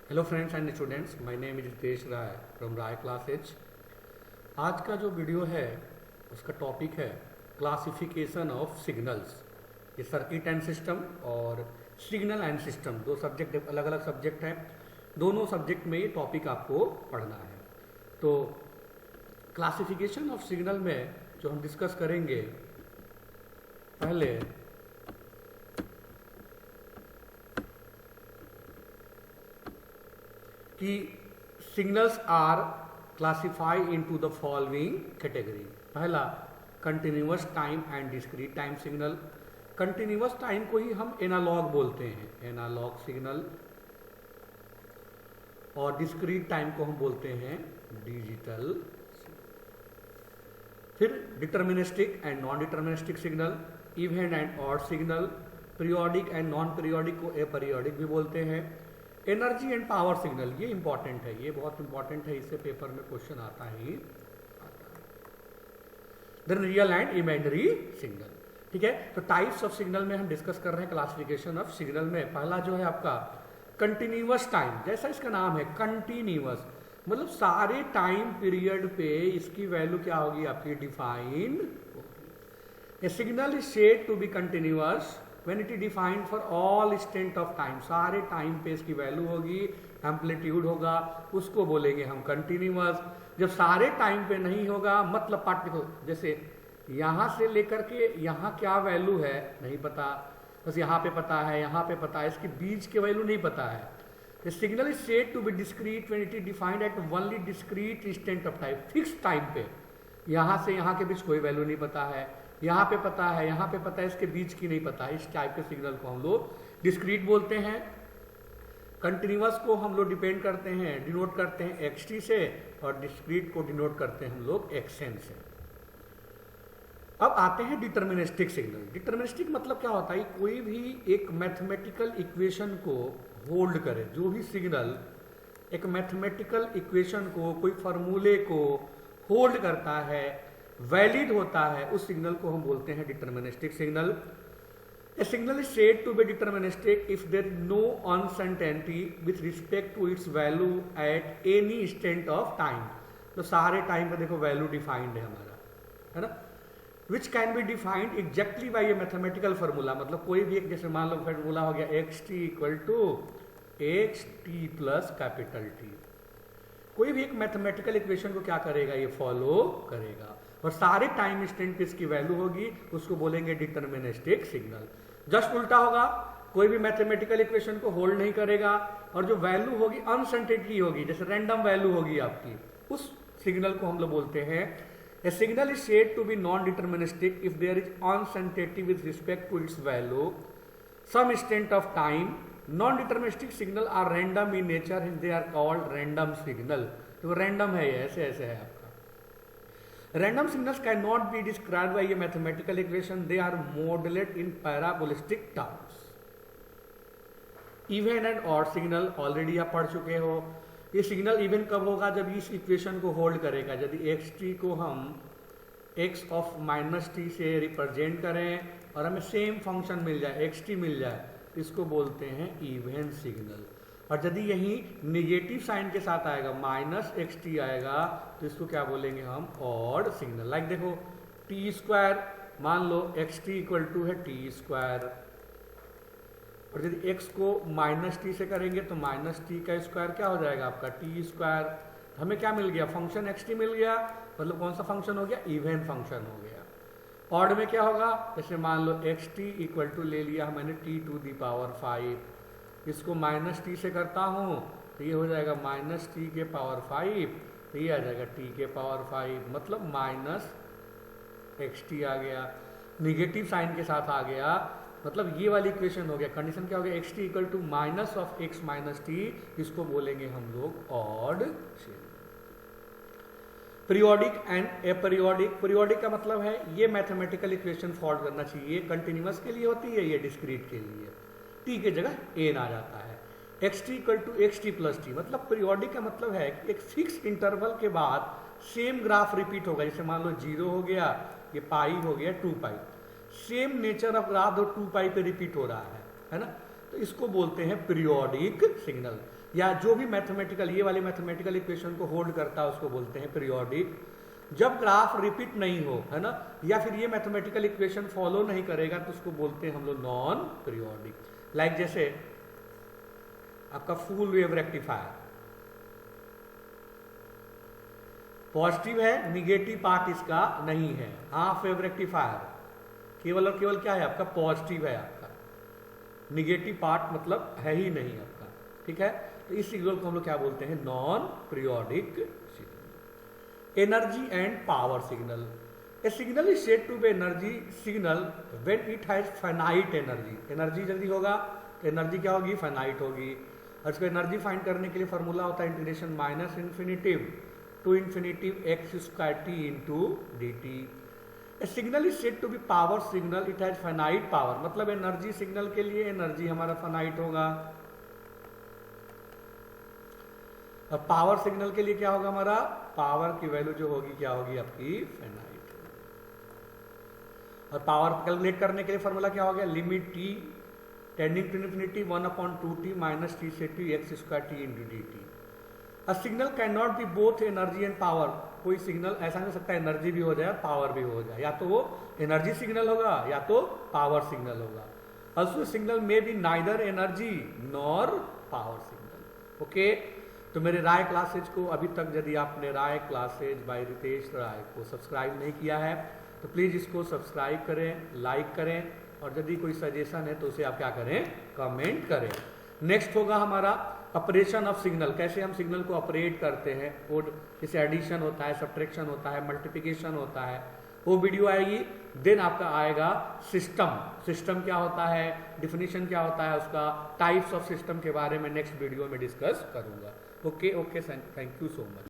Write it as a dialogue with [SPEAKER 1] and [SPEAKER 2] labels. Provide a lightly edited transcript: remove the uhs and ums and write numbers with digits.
[SPEAKER 1] Hello friends and students, my name is Ritesh Rai from Rai classes. आज का जो वीडियो है उसका टॉपिक है क्लासिफिकेशन ऑफ सिग्नल्स। ये सर्किट एंड सिस्टम और सिग्नल एंड सिस्टम दो सब्जेक्ट, अलग अलग सब्जेक्ट हैं। दोनों सब्जेक्ट में ये टॉपिक आपको पढ़ना है। तो क्लासिफिकेशन ऑफ सिग्नल में जो हम डिस्कस करेंगे, पहले कि signals are classify into the following category. पहला, continuous time and discrete time signal. Continuous time को ही हम एनालॉग बोलते हैं, एनालॉग सिग्नल, और डिस्क्रीट टाइम को हम बोलते हैं डिजिटल। फिर deterministic and non deterministic signal, even and odd signal, periodic and non periodic को अपीरियोडिक भी बोलते हैं। एनर्जी एंड पावर सिग्नल, ये इंपॉर्टेंट है, ये बहुत इंपॉर्टेंट है, इससे पेपर में क्वेश्चन आता ही आता है। Then real and imaginary signal. ठीक है, तो टाइप्स ऑफ सिग्नल में हम डिस्कस कर रहे हैं क्लासिफिकेशन ऑफ सिग्नल में। पहला जो है आपका कंटिन्यूअस टाइम, जैसा इसका नाम है कंटिन्यूअस, मतलब सारे टाइम पीरियड पे इसकी वैल्यू क्या होगी आपकी, डिफाइन होगी। A signal is said to be continuous when it is defined for all instant of time, सारे टाइम पे इसकी वैल्यू होगी, एम्पलीट्यूड होगा, उसको बोलेंगे हम कंटिन्यूअस। जब सारे टाइम पे नहीं होगा, मतलब पार्टिकल, जैसे यहाँ से लेकर के यहाँ क्या वैल्यू है नहीं पता, बस यहाँ पे पता है, यहाँ पे पता है, इसके बीच की वैल्यू नहीं पता है। The signal is said to be discrete when it is defined at only discrete instant of time, fix time पे। यहाँ से यहाँ के बीच कोई वैल्यू नहीं पता है, यहाँ पे पता है, यहाँ पे पता है, इसके बीच की नहीं पता है। इस टाइप के सिग्नल को हम लोग डिस्क्रीट बोलते हैं। कंटिन्यूअस को हम लोग डिपेंड करते हैं, डिनोट करते हैं एक्सटी से, और डिस्क्रीट को डिनोट करते हैं हम लोग एक्सएन से। अब आते हैं डिटर्मिनिस्टिक सिग्नल। डिटर्मिनिस्टिक मतलब क्या होता है, कोई भी एक मैथमेटिकल इक्वेशन को होल्ड करे, जो भी सिग्नल एक मैथमेटिकल इक्वेशन को, कोई फॉर्मूले को होल्ड करता है, वैलिड होता है, उस सिग्नल को हम बोलते हैं deterministic signal. A signal is said to be deterministic if there is no uncertainty with respect to its value at any instant of time. तो सारे टाइम पे देखो वैल्यू डिफाइंड है हमारा, है ना, which can be defined exactly by A mathematical formula. मतलब कोई भी एक, जैसे मान लो फॉर्मूला हो गया x t equal to x t plus capital T. कोई भी एक मैथमेटिकल इक्वेशन को क्या करेगा, ये फॉलो करेगा, और सारे टाइम इंस्टेंट पे इसकी वैल्यू होगी, उसको बोलेंगे डिटर्मिनिस्टिक सिग्नल। जस्ट उल्टा होगा, कोई भी मैथमेटिकल इक्वेशन को होल्ड नहीं करेगा, और जो वैल्यू होगी अनसर्टेनिटी होगी, जैसे रैंडम वैल्यू होगी आपकी, उस सिग्नल को हम लोग बोलते हैं a signal is said to be non deterministic if there is uncertainty with respect to its value some instant of time. Non deterministic signal are random in nature and they are called random signal. तो random है, ये ऐसे ऐसे है आपका। Random signals cannot be described by a mathematical equation, they are modeled in parabolistic terms. Even and odd signal already आप पढ़ चुके हो। ये सिग्नल इवन कब होगा, जब इस इक्वेशन को होल्ड करेगा। यदि एक्स टी को हम एक्स ऑफ माइनस टी से रिप्रेजेंट करें और हमें सेम फंक्शन मिल जाए, एक्स टी मिल जाए, तो इसको बोलते हैं इवन सिग्नल। और यदि यही निगेटिव साइन के साथ आएगा, माइनस एक्स टी आएगा, तो इसको क्या बोलेंगे हम, ऑड सिग्नल। लाइक देखो टी स्क्वायर, मान लो एक्स टी इक्वल टू है टी स्क्वायर, और यदि एक्स को माइनस टी से करेंगे तो माइनस टी का स्क्वायर क्या हो जाएगा आपका, टी स्क्वायर। हमें क्या मिल गया, फंक्शन एक्स टी मिल गया, मतलब कौन सा फंक्शन हो गया, इवन फंक्शन हो गया। ऑड में क्या होगा, जैसे मान लो एक्स टी इक्वल टू ले लिया मैंने टी टू दी पावर 5, इसको माइनस टी से करता हूँ तो ये हो जाएगा माइनस टी के पावर 5, तो ये आ जाएगा टी के पावर 5, मतलब माइनस एक्स टी आ गया, निगेटिव साइन के साथ आ गया, मतलब ये वाली इक्वेशन हो गया। कंडीशन क्या हो गया, x t equal to minus of x minus t, इसको बोलेंगे हम लोग odd signal. Periodic and aperiodic. Periodic का मतलब है ये मैथमेटिकल इक्वेशन सॉल्व करना चाहिए, कंटिन्यूअस के लिए होती है, ये डिस्क्रीट के लिए, टी की जगह एन आ जाता है। X t equal to x t plus t, मतलब पीरियोडिक का मतलब है कि एक फिक्स इंटरवल के बाद सेम ग्राफ रिपीट होगा। जैसे मान लो 0 हो गया, ये पाई हो गया 2 पाई, सेम नेचर ऑफ ग्राफ 2 पाई पे रिपीट हो रहा है ना। तो इसको बोलते हैं पीरियोडिक सिग्नल, या जो भी मैथमेटिकल, ये वाले मैथमेटिकल इक्वेशन को होल्ड करता है उसको बोलते हैं पीरियोडिक। जब ग्राफ रिपीट नहीं हो, है ना, या फिर ये मैथमेटिकल इक्वेशन फॉलो नहीं करेगा तो उसको बोलते हैं हम लोग नॉन पीरियोडिक। लाइक जैसे आपका फुल वेव रेक्टिफायर, पॉजिटिव है, निगेटिव पार्ट इसका नहीं है। हाफ वेव रेक्टिफायर केवल और केवल क्या है आपका, पॉजिटिव है आपका, निगेटिव पार्ट मतलब है ही नहीं आपका, ठीक है। तो इस सिग्नल को हम लोग क्या बोलते हैं, non periodic signal. Energy and power signal, a signal is said to be energy signal when it has finite energy. Energy जल्दी होगा तो एनर्जी क्या होगी, फाइनाइट होगी। और इसको एनर्जी फाइंड करने के लिए फॉर्मूला होता है integration minus infinitive to infinitive x square T into D t. A signal is said to be power signal, it has finite power, मतलब एनर्जी सिग्नल के लिए एनर्जी हमारा फाइनाइट होगा, और पावर सिग्नल के लिए क्या होगा हमारा, पावर की वैल्यू जो होगी क्या होगी आपकी, फाइनाइट। और पावर कैलकुलेट करने के लिए फॉर्मूला क्या हो गया, limit T tending to infinity 1/2t minus T से T x square T into D T. A signal can not be both energy and power, कोई सिग्नल ऐसा नहीं हो सकता एनर्जी भी हो जाए पावर भी हो जाए, या तो वो एनर्जी सिग्नल होगा या तो पावर सिग्नल होगा। ऑल्सो सिग्नल में be neither energy nor power signal. Okay, तो मेरे राय क्लासेज को अभी तक यदि आपने राय क्लासेज बाय रितेश राय को सब्सक्राइब नहीं किया है तो प्लीज़ इसको सब्सक्राइब करें, लाइक करें, और यदि कोई सजेशन है तो उसे आप क्या करें, कमेंट करें। नेक्स्ट होगा हमारा ऑपरेशन ऑफ सिग्नल, कैसे हम सिग्नल को ऑपरेट करते हैं, वो जैसे एडिशन होता है, सब्ट्रैक्शन होता है, मल्टीप्लिकेशन होता है, वो वीडियो आएगी। देन आपका आएगा सिस्टम, सिस्टम क्या होता है, डिफिनीशन क्या होता है उसका, टाइप्स ऑफ सिस्टम के बारे में नेक्स्ट वीडियो में डिस्कस करूंगा। Okay, thank you so much.